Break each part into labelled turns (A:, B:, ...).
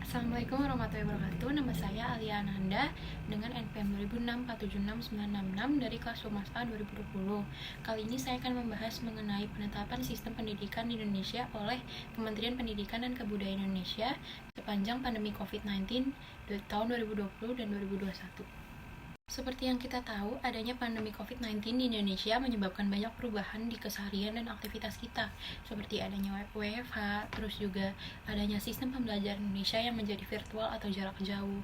A: Assalamualaikum warahmatullahi wabarakatuh. Nama saya Alia Ananda dengan NPM 2006476966 dari kelas Humas A 2020. Kali ini saya akan membahas mengenai penetapan sistem pendidikan di Indonesia oleh Kementerian Pendidikan dan Kebudayaan Indonesia sepanjang pandemi COVID-19 tahun 2020 dan 2021. Seperti yang kita tahu, adanya pandemi COVID-19 di Indonesia menyebabkan banyak perubahan di keseharian dan aktivitas kita, seperti adanya WFH, terus juga adanya sistem pembelajaran Indonesia yang menjadi virtual atau jarak jauh.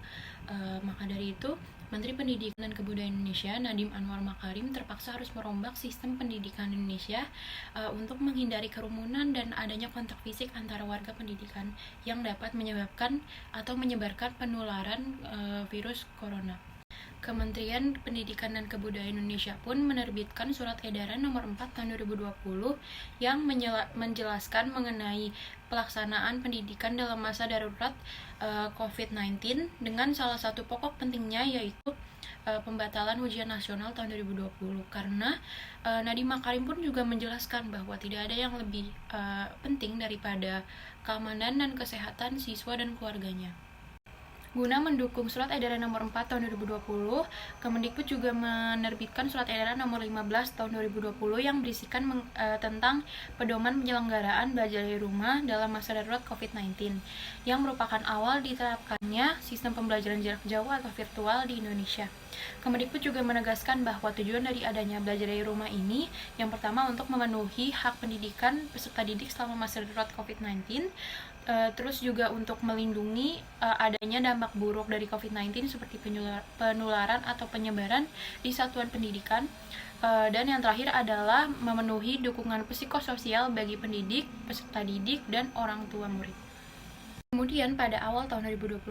A: Maka dari itu, Menteri Pendidikan dan Kebudayaan Indonesia, Nadiem Anwar Makarim, terpaksa harus merombak sistem pendidikan Indonesia untuk menghindari kerumunan dan adanya kontak fisik antara warga pendidikan yang dapat menyebabkan atau menyebarkan penularan virus corona. Kementerian Pendidikan dan Kebudayaan Indonesia pun menerbitkan Surat Edaran Nomor 4 Tahun 2020 yang menjelaskan mengenai pelaksanaan pendidikan dalam masa darurat COVID-19 dengan salah satu pokok pentingnya yaitu pembatalan ujian nasional tahun 2020 karena Nadiem Makarim pun juga menjelaskan bahwa tidak ada yang lebih penting daripada keamanan dan kesehatan siswa dan keluarganya. Guna mendukung Surat Edaran Nomor 4 Tahun 2020, Kemendikbud juga menerbitkan Surat Edaran Nomor 15 Tahun 2020 yang berisikan tentang pedoman penyelenggaraan belajar dari rumah dalam masa darurat COVID-19, yang merupakan awal diterapkannya sistem pembelajaran jarak jauh atau virtual di Indonesia. Kemendikbud juga menegaskan bahwa tujuan dari adanya belajar dari rumah ini, yang pertama untuk memenuhi hak pendidikan peserta didik selama masa darurat COVID-19, terus juga untuk melindungi adanya dampak buruk dari COVID-19 seperti penularan atau penyebaran di satuan pendidikan, dan yang terakhir adalah memenuhi dukungan psikososial bagi pendidik, peserta didik, dan orang tua murid. Kemudian pada awal tahun 2021,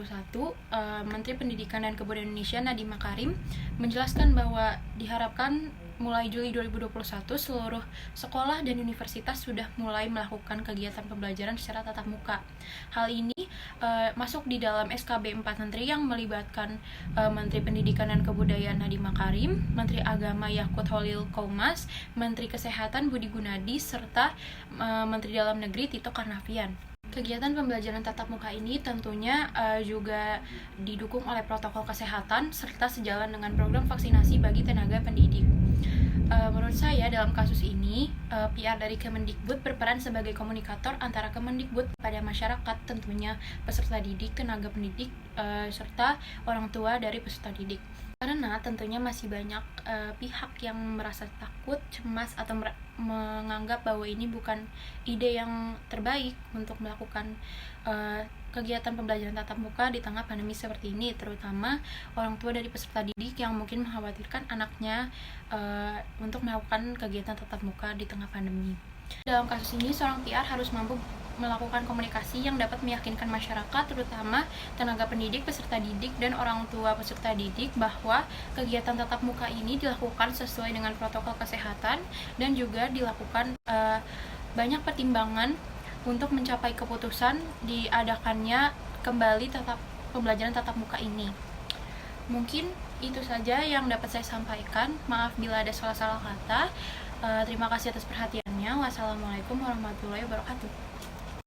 A: Menteri Pendidikan dan Kebudayaan Indonesia Nadiem Makarim menjelaskan bahwa diharapkan mulai Juli 2021 seluruh sekolah dan universitas sudah mulai melakukan kegiatan pembelajaran secara tatap muka. Hal ini masuk di dalam SKB 4 Menteri yang melibatkan Menteri Pendidikan dan Kebudayaan Nadiem Makarim, Menteri Agama Yakut Holil Qomas, Menteri Kesehatan Budi Gunadi, serta Menteri Dalam Negeri Tito Karnavian. Kegiatan pembelajaran tatap muka ini tentunya juga didukung oleh protokol kesehatan serta sejalan dengan program vaksinasi bagi tenaga pendidik. Menurut saya dalam kasus ini, PR dari Kemendikbud berperan sebagai komunikator antara Kemendikbud pada masyarakat, tentunya peserta didik, tenaga pendidik, serta orang tua dari peserta didik. Karena tentunya masih banyak pihak yang merasa takut, cemas, atau menganggap bahwa ini bukan ide yang terbaik untuk melakukan kegiatan pembelajaran tatap muka di tengah pandemi seperti ini, terutama orang tua dari peserta didik yang mungkin mengkhawatirkan anaknya untuk melakukan kegiatan tatap muka di tengah pandemi. Dalam kasus ini, seorang PR harus mampu melakukan komunikasi yang dapat meyakinkan masyarakat, terutama tenaga pendidik, peserta didik, dan orang tua peserta didik bahwa kegiatan tatap muka ini dilakukan sesuai dengan protokol kesehatan dan juga dilakukan banyak pertimbangan untuk mencapai keputusan diadakannya kembali pembelajaran tatap muka ini. Mungkin itu saja yang dapat saya sampaikan. Maaf bila ada salah-salah kata. Terima kasih atas perhatiannya. Wassalamualaikum warahmatullahi wabarakatuh.